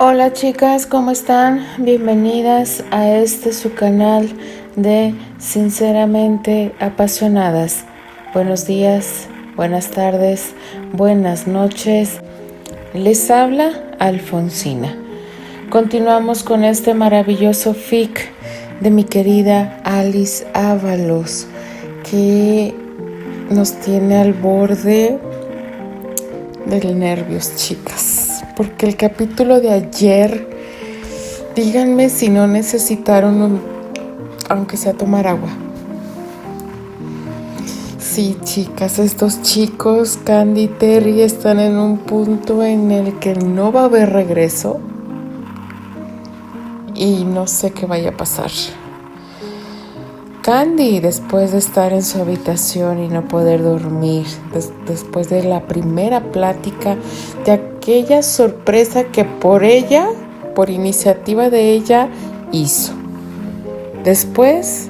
Hola chicas, ¿cómo están? Bienvenidas a su canal de Sinceramente Apasionadas. Buenos días, buenas tardes, buenas noches. Les habla Alfonsina. Continuamos con este maravilloso fic de mi querida Alice Ábalos, que nos tiene al borde del nervios, chicas, porque el capítulo de ayer, díganme si no necesitaron aunque sea tomar agua. Sí, chicas, estos chicos, Candy y Terry, están en un punto en el que no va a haber regreso y no sé qué vaya a pasar. Candy, después de estar en su habitación y no poder dormir, después de la primera plática, de aquella sorpresa que por iniciativa de ella, hizo. Después,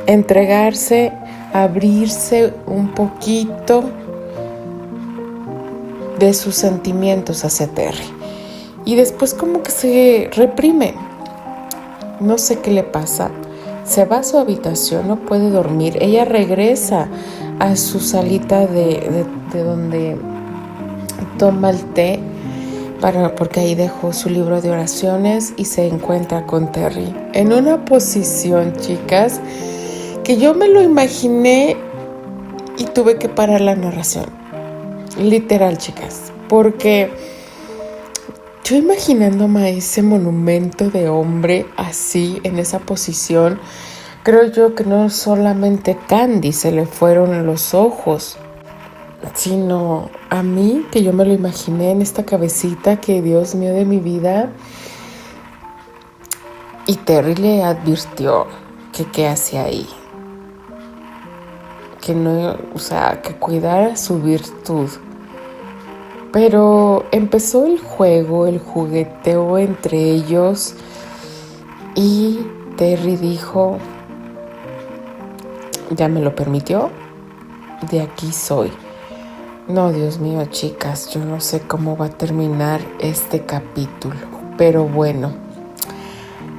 entregarse, abrirse un poquito de sus sentimientos hacia Terry. Y después como que se reprime. No sé qué le pasa. Se va a su habitación, no puede dormir. Ella regresa a su salita de donde toma el té, porque ahí dejó su libro de oraciones, y se encuentra con Terry en una posición, chicas, que yo me lo imaginé y tuve que parar la narración. Literal, chicas, porque yo imaginándome a ese monumento de hombre así, en esa posición, creo yo que no solamente Candy se le fueron los ojos, sino a mí, que yo me lo imaginé en esta cabecita, que Dios mío de mi vida. Y Terry le advirtió que qué hacía ahí, que no, que cuidara su virtud. Pero empezó el juego, el jugueteo entre ellos, y Terry dijo: ya me lo permitió, de aquí soy. No, Dios mío, chicas, yo no sé cómo va a terminar este capítulo, pero bueno,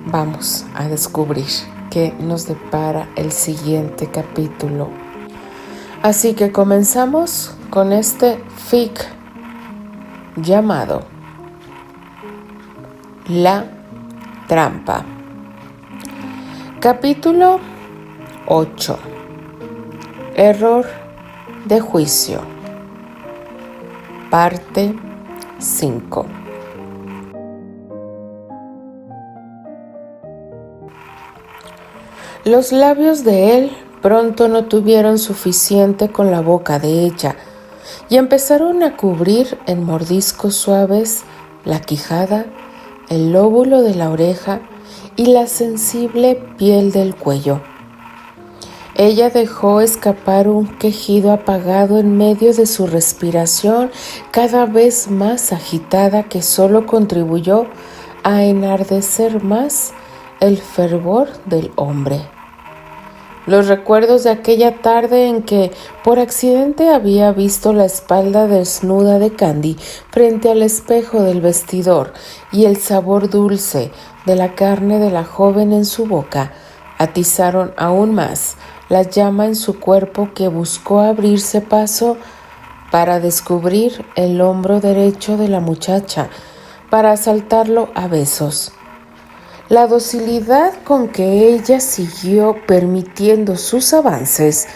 vamos a descubrir qué nos depara el siguiente capítulo. Así que comenzamos con este fic llamado La Trampa. Capítulo 8. Error de juicio. Parte 5. Los labios de él pronto no tuvieron suficiente con la boca de ella, y empezaron a cubrir en mordiscos suaves la quijada, el lóbulo de la oreja y la sensible piel del cuello. Ella dejó escapar un quejido apagado en medio de su respiración cada vez más agitada, que solo contribuyó a enardecer más el fervor del hombre. Los recuerdos de aquella tarde en que por accidente había visto la espalda desnuda de Candy frente al espejo del vestidor, y el sabor dulce de la carne de la joven en su boca atizaron aún más la llama en su cuerpo, que buscó abrirse paso para descubrir el hombro derecho de la muchacha, para asaltarlo a besos. La docilidad con que ella siguió permitiendo sus avances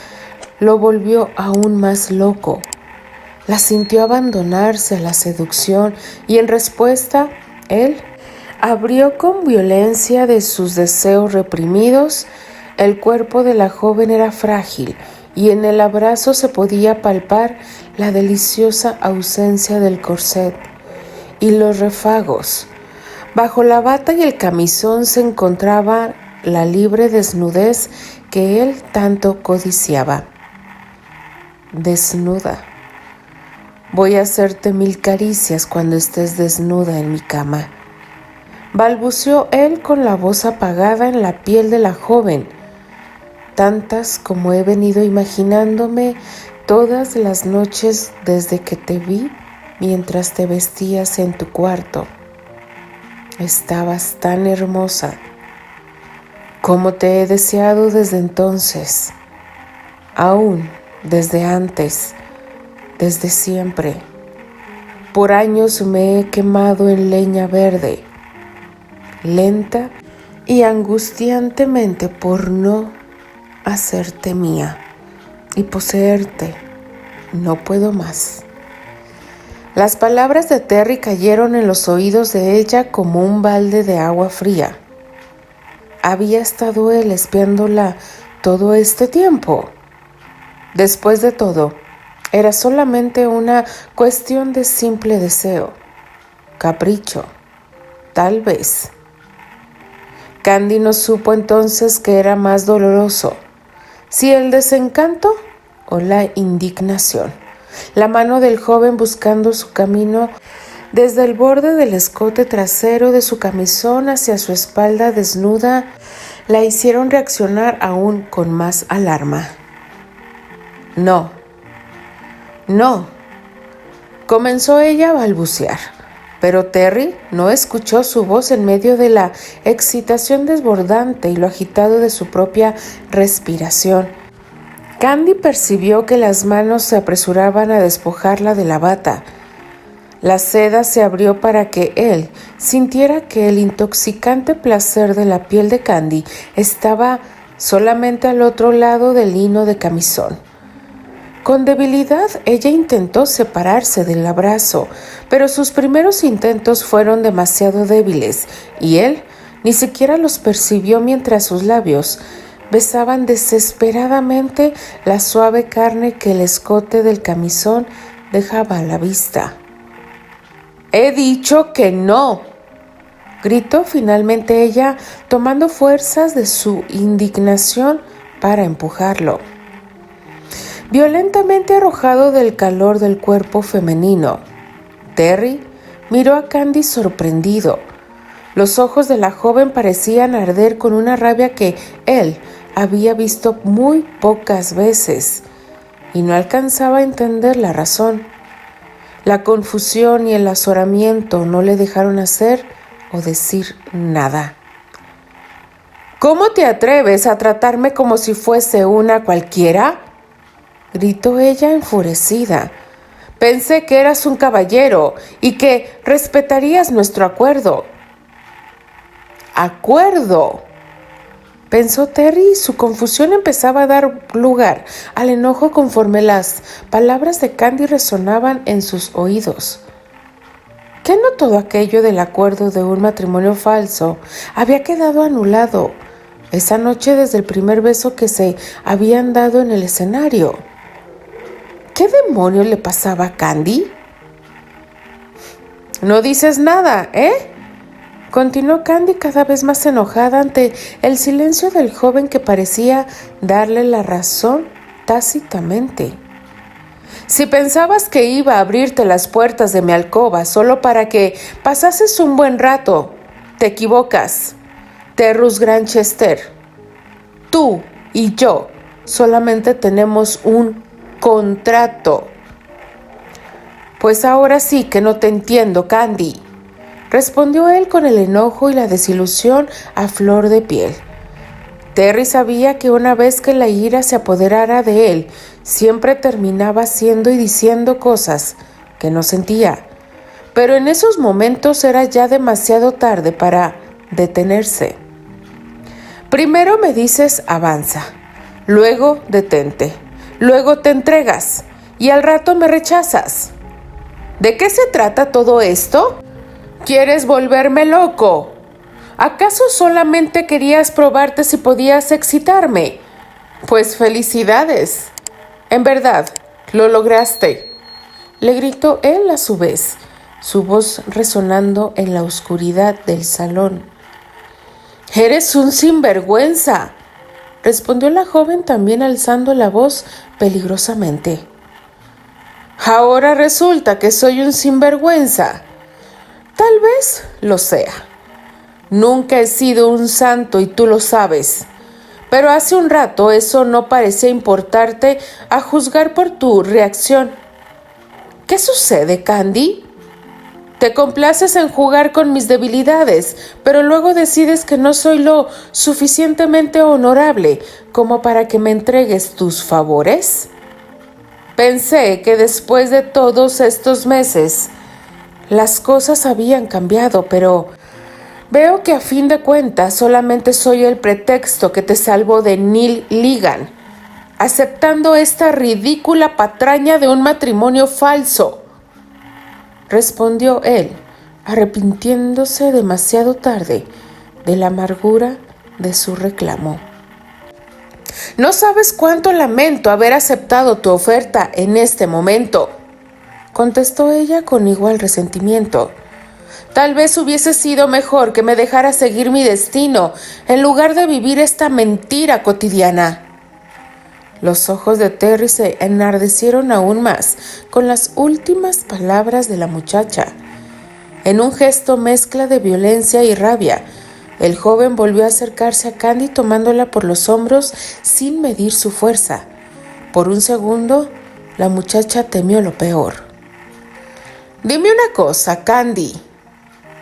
lo volvió aún más loco. La sintió abandonarse a la seducción, y en respuesta, él abrió con violencia de sus deseos reprimidos. El cuerpo de la joven era frágil, y en el abrazo se podía palpar la deliciosa ausencia del corset y los refagos. Bajo la bata y el camisón se encontraba la libre desnudez que él tanto codiciaba. Desnuda. Voy a hacerte 1000 caricias cuando estés desnuda en mi cama, balbuceó él con la voz apagada en la piel de la joven. Tantas como he venido imaginándome todas las noches desde que te vi mientras te vestías en tu cuarto. Estabas tan hermosa, como te he deseado desde entonces, aún desde antes, desde siempre. Por años me he quemado en leña verde, lenta y angustiantemente por no hacerte mía y poseerte. No puedo más. Las palabras de Terry cayeron en los oídos de ella como un balde de agua fría. ¿Había estado él espiándola todo este tiempo? Después de todo, era solamente una cuestión de simple deseo, capricho, tal vez. Candy no supo entonces qué era más doloroso, si el desencanto o la indignación. La mano del joven buscando su camino desde el borde del escote trasero de su camisón hacia su espalda desnuda la hicieron reaccionar aún con más alarma. No, comenzó ella a balbucear, pero Terry no escuchó su voz en medio de la excitación desbordante y lo agitado de su propia respiración. Candy percibió que las manos se apresuraban a despojarla de la bata. La seda se abrió para que él sintiera que el intoxicante placer de la piel de Candy estaba solamente al otro lado del lino de camisón. Con debilidad, ella intentó separarse del abrazo, pero sus primeros intentos fueron demasiado débiles y él ni siquiera los percibió mientras sus labios besaban desesperadamente la suave carne que el escote del camisón dejaba a la vista. «He dicho que no», gritó finalmente ella, tomando fuerzas de su indignación para empujarlo. Violentamente arrojado del calor del cuerpo femenino, Terry miró a Candy sorprendido. Los ojos de la joven parecían arder con una rabia que él había visto muy pocas veces y no alcanzaba a entender la razón. La confusión y el azoramiento no le dejaron hacer o decir nada. «¿Cómo te atreves a tratarme como si fuese una cualquiera?», gritó ella enfurecida. «Pensé que eras un caballero y que respetarías nuestro acuerdo». «¿Acuerdo?», pensó Terry y su confusión empezaba a dar lugar al enojo conforme las palabras de Candy resonaban en sus oídos. ¿Qué no todo aquello del acuerdo de un matrimonio falso había quedado anulado esa noche desde el primer beso que se habían dado en el escenario? ¿Qué demonios le pasaba a Candy? «No dices nada, ¿eh?», continuó Candy cada vez más enojada ante el silencio del joven que parecía darle la razón tácitamente. «Si pensabas que iba a abrirte las puertas de mi alcoba solo para que pasases un buen rato, te equivocas, Terrus Granchester. Tú y yo solamente tenemos un contrato». «Pues ahora sí que no te entiendo, Candy», respondió él con el enojo y la desilusión a flor de piel. Terry sabía que una vez que la ira se apoderara de él, siempre terminaba haciendo y diciendo cosas que no sentía. Pero en esos momentos era ya demasiado tarde para detenerse. «Primero me dices avanza, luego detente, luego te entregas y al rato me rechazas. ¿De qué se trata todo esto? ¿Quieres volverme loco? ¿Acaso solamente querías probarte si podías excitarme? Pues felicidades. En verdad, lo lograste», le gritó él a su vez, su voz resonando en la oscuridad del salón. «Eres un sinvergüenza», respondió la joven también alzando la voz peligrosamente. «Ahora resulta que soy un sinvergüenza. Tal vez lo sea. Nunca he sido un santo y tú lo sabes. Pero hace un rato eso no parecía importarte a juzgar por tu reacción. ¿Qué sucede, Candy?». Te complaces en jugar con mis debilidades, pero luego decides que no soy lo suficientemente honorable como para que me entregues tus favores. Pensé que después de todos estos meses, las cosas habían cambiado, pero veo que a fin de cuentas solamente soy el pretexto que te salvó de Neil Ligan, aceptando esta ridícula patraña de un matrimonio falso, respondió él, arrepintiéndose demasiado tarde de la amargura de su reclamo. No sabes cuánto lamento haber aceptado tu oferta en este momento, contestó ella con igual resentimiento. Tal vez hubiese sido mejor que me dejara seguir mi destino en lugar de vivir esta mentira cotidiana. Los ojos de Terry se enardecieron aún más con las últimas palabras de la muchacha. En un gesto mezcla de violencia y rabia, el joven volvió a acercarse a Candy tomándola por los hombros sin medir su fuerza. Por un segundo, la muchacha temió lo peor. «Dime una cosa, Candy»,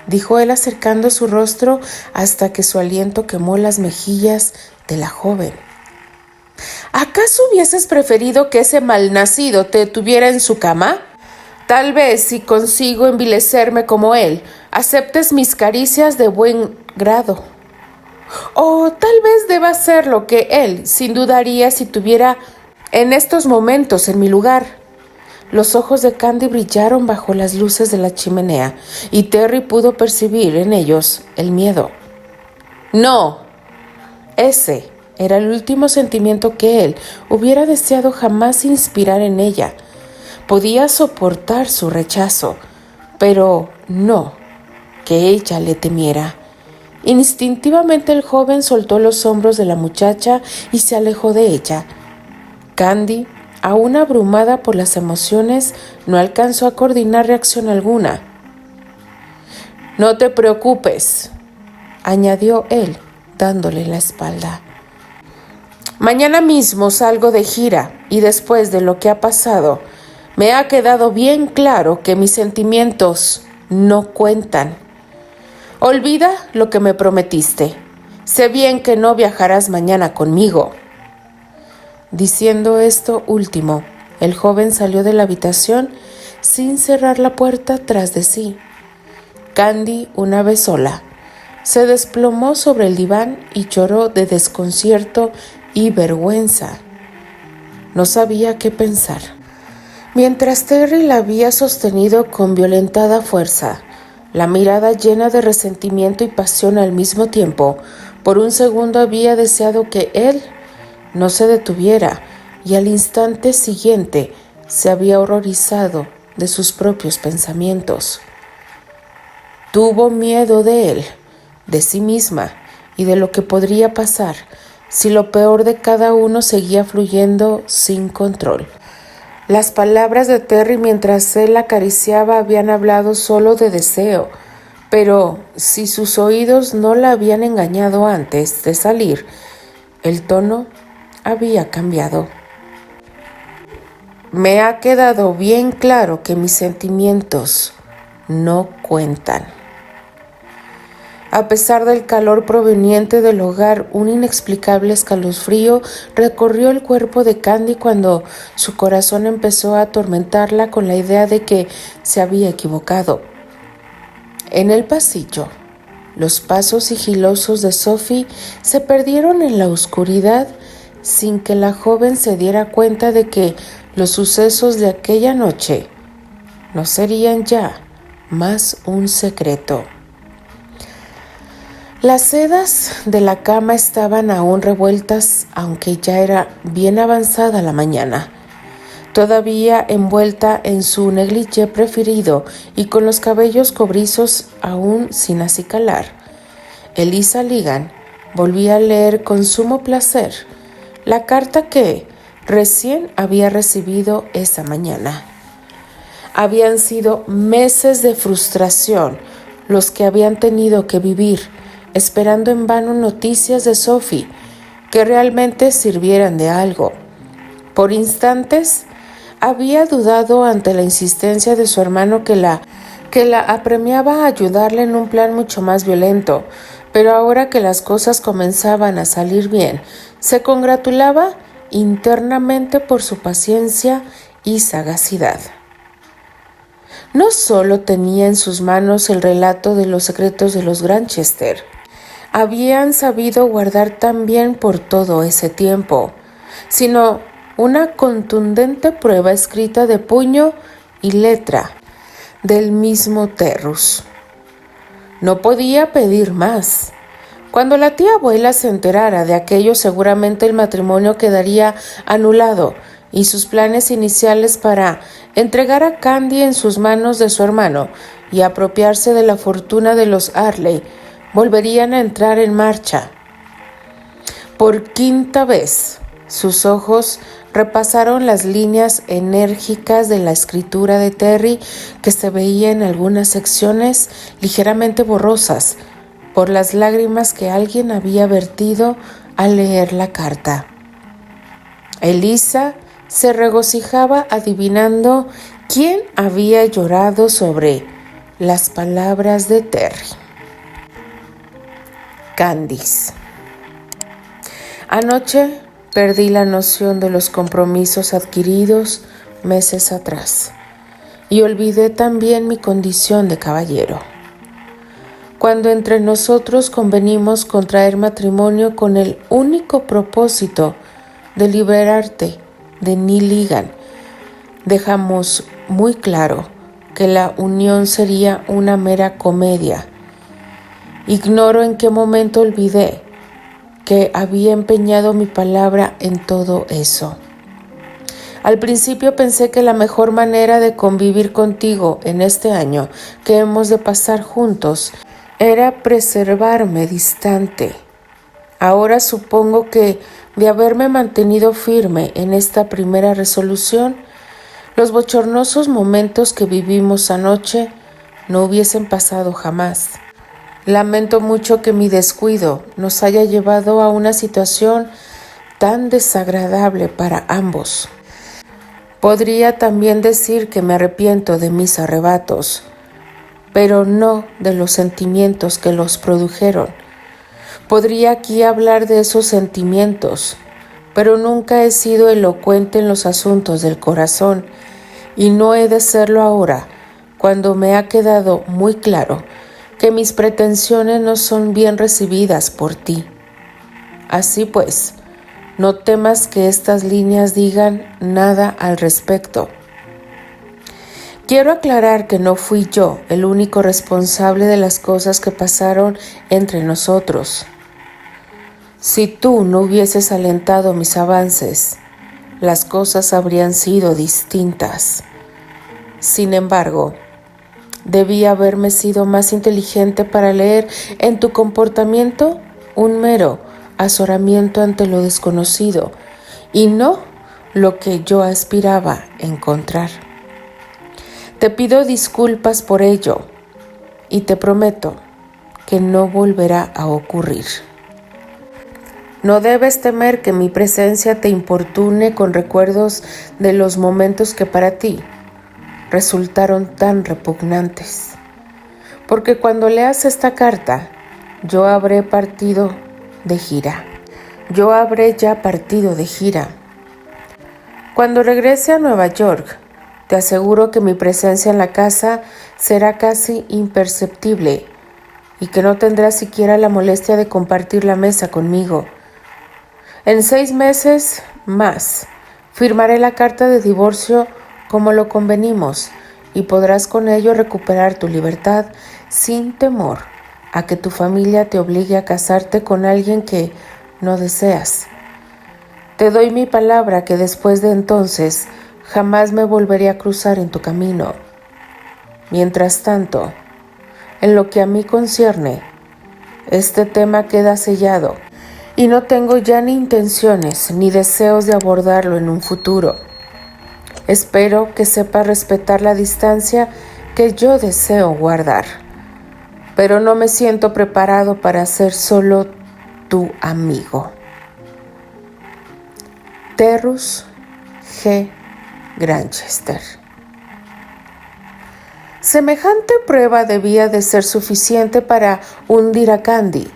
dijo él acercando su rostro hasta que su aliento quemó las mejillas de la joven. ¿Acaso hubieses preferido que ese malnacido te tuviera en su cama? Tal vez, si consigo envilecerme como él, aceptes mis caricias de buen grado. O tal vez deba hacer lo que él, sin duda, haría si tuviera en estos momentos en mi lugar. Los ojos de Candy brillaron bajo las luces de la chimenea y Terry pudo percibir en ellos el miedo. No, ese era el último sentimiento que él hubiera deseado jamás inspirar en ella. Podía soportar su rechazo, pero no que ella le temiera. Instintivamente el joven soltó los hombros de la muchacha y se alejó de ella. Candy, aún abrumada por las emociones, no alcanzó a coordinar reacción alguna. «No te preocupes», añadió él, dándole la espalda. «Mañana mismo salgo de gira y después de lo que ha pasado, me ha quedado bien claro que mis sentimientos no cuentan. Olvida lo que me prometiste. Sé bien que no viajarás mañana conmigo». Diciendo esto último, el joven salió de la habitación sin cerrar la puerta tras de sí. Candy, una vez sola, se desplomó sobre el diván y lloró de desconcierto y vergüenza. No sabía qué pensar. Mientras Terry la había sostenido con violentada fuerza, la mirada llena de resentimiento y pasión al mismo tiempo, por un segundo había deseado que él no se detuviera y al instante siguiente se había horrorizado de sus propios pensamientos. Tuvo miedo de él, de sí misma y de lo que podría pasar si lo peor de cada uno seguía fluyendo sin control. Las palabras de Terry mientras él la acariciaba habían hablado solo de deseo, pero si sus oídos no la habían engañado antes de salir, el tono había cambiado. «Me ha quedado bien claro que mis sentimientos no cuentan». A pesar del calor proveniente del hogar, un inexplicable escalofrío recorrió el cuerpo de Candy cuando su corazón empezó a atormentarla con la idea de que se había equivocado. En el pasillo, los pasos sigilosos de Sophie se perdieron en la oscuridad sin que la joven se diera cuenta de que los sucesos de aquella noche no serían ya más un secreto. Las sedas de la cama estaban aún revueltas, aunque ya era bien avanzada la mañana. Todavía envuelta en su negligé preferido y con los cabellos cobrizos aún sin acicalar, Eliza Ligan volvía a leer con sumo placer la carta que recién había recibido esa mañana. Habían sido meses de frustración los que habían tenido que vivir, esperando en vano noticias de Sophie que realmente sirvieran de algo. Por instantes, había dudado ante la insistencia de su hermano que la que la apremiaba a ayudarle en un plan mucho más violento, pero ahora que las cosas comenzaban a salir bien, se congratulaba internamente por su paciencia y sagacidad. No solo tenía en sus manos el relato de los secretos de los Granchester, habían sabido guardar tan bien por todo ese tiempo, sino una contundente prueba escrita de puño y letra del mismo Terrus. No podía pedir más. Cuando la tía abuela se enterara de aquello, seguramente el matrimonio quedaría anulado y sus planes iniciales para entregar a Candy en sus manos de su hermano y apropiarse de la fortuna de los Arley volverían a entrar en marcha. Por quinta vez, sus ojos repasaron las líneas enérgicas de la escritura de Terry, que se veía en algunas secciones ligeramente borrosas por las lágrimas que alguien había vertido al leer la carta. Elisa se regocijaba adivinando quién había llorado sobre las palabras de Terry. Candice. Anoche perdí la noción de los compromisos adquiridos meses atrás y olvidé también mi condición de caballero. Cuando entre nosotros convenimos contraer matrimonio con el único propósito de liberarte de Neil Ligan, dejamos muy claro que la unión sería una mera comedia. Ignoro en qué momento olvidé que había empeñado mi palabra en todo eso. Al principio pensé que la mejor manera de convivir contigo en este año que hemos de pasar juntos era preservarme distante. Ahora supongo que, de haberme mantenido firme en esta primera resolución, los bochornosos momentos que vivimos anoche no hubiesen pasado jamás. Lamento mucho que mi descuido nos haya llevado a una situación tan desagradable para ambos. Podría también decir que me arrepiento de mis arrebatos, pero no de los sentimientos que los produjeron. Podría aquí hablar de esos sentimientos, pero nunca he sido elocuente en los asuntos del corazón, y no he de serlo ahora, cuando me ha quedado muy claro que mis pretensiones no son bien recibidas por ti. Así pues, no temas que estas líneas digan nada al respecto. Quiero aclarar que no fui yo el único responsable de las cosas que pasaron entre nosotros. Si tú no hubieses alentado mis avances, las cosas habrían sido distintas. Sin embargo, debí haberme sido más inteligente para leer en tu comportamiento un mero azoramiento ante lo desconocido y no lo que yo aspiraba encontrar. Te pido disculpas por ello y te prometo que no volverá a ocurrir. No debes temer que mi presencia te importune con recuerdos de los momentos que para ti resultaron tan repugnantes, porque cuando leas esta carta, yo habré ya partido de gira. Cuando regrese a Nueva York, te aseguro que mi presencia en la casa será casi imperceptible y que no tendrás siquiera la molestia de compartir la mesa conmigo. En 6 meses más, firmaré la carta de divorcio como lo convenimos, y podrás con ello recuperar tu libertad sin temor a que tu familia te obligue a casarte con alguien que no deseas. Te doy mi palabra que después de entonces jamás me volveré a cruzar en tu camino. Mientras tanto, en lo que a mí concierne, este tema queda sellado y no tengo ya ni intenciones ni deseos de abordarlo en un futuro. Espero que sepas respetar la distancia que yo deseo guardar, pero no me siento preparado para ser solo tu amigo. Terrus G. Granchester. Semejante prueba debía de ser suficiente para hundir a Candy.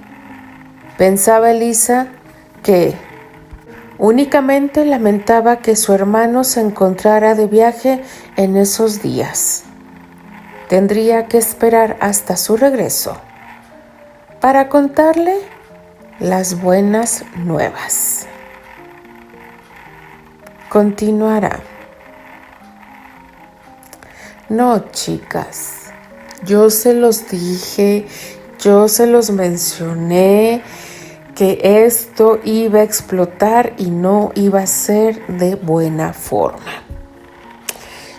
Pensaba Elisa que únicamente lamentaba que su hermano se encontrara de viaje en esos días. Tendría que esperar hasta su regreso para contarle las buenas nuevas. Continuará. No, chicas, yo se los dije, yo se los mencioné que esto iba a explotar y no iba a ser de buena forma.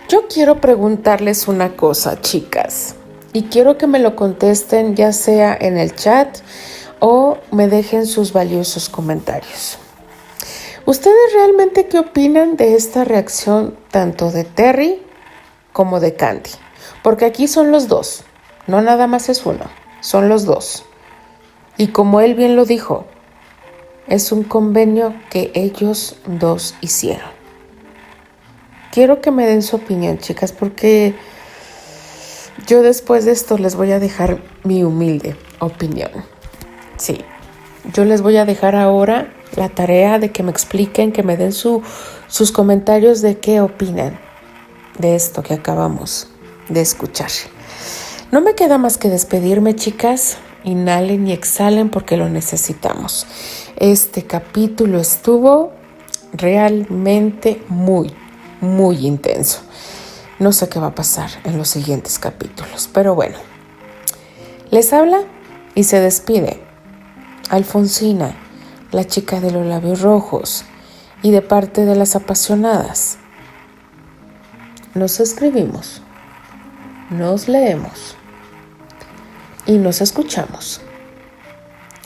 Yo quiero preguntarles una cosa, chicas, y quiero que me lo contesten ya sea en el chat o me dejen sus valiosos comentarios. ¿Ustedes realmente qué opinan de esta reacción tanto de Terry como de Candy? Porque aquí son los dos, no nada más es uno, son los dos. Y como él bien lo dijo, es un convenio que ellos dos hicieron. Quiero que me den su opinión, chicas, porque yo después de esto les voy a dejar mi humilde opinión. Sí, yo les voy a dejar ahora la tarea de que me expliquen, que me den sus comentarios de qué opinan de esto que acabamos de escuchar. No me queda más que despedirme, chicas. Inhalen y exhalen porque lo necesitamos. Este capítulo estuvo realmente muy intenso. No sé qué va a pasar en los siguientes capítulos, pero bueno. Les habla y se despide Alfonsina, la chica de los labios rojos, y de parte de las apasionadas. Nos escribimos, nos leemos y nos escuchamos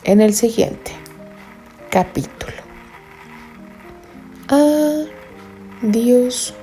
en el siguiente capítulo. Adiós.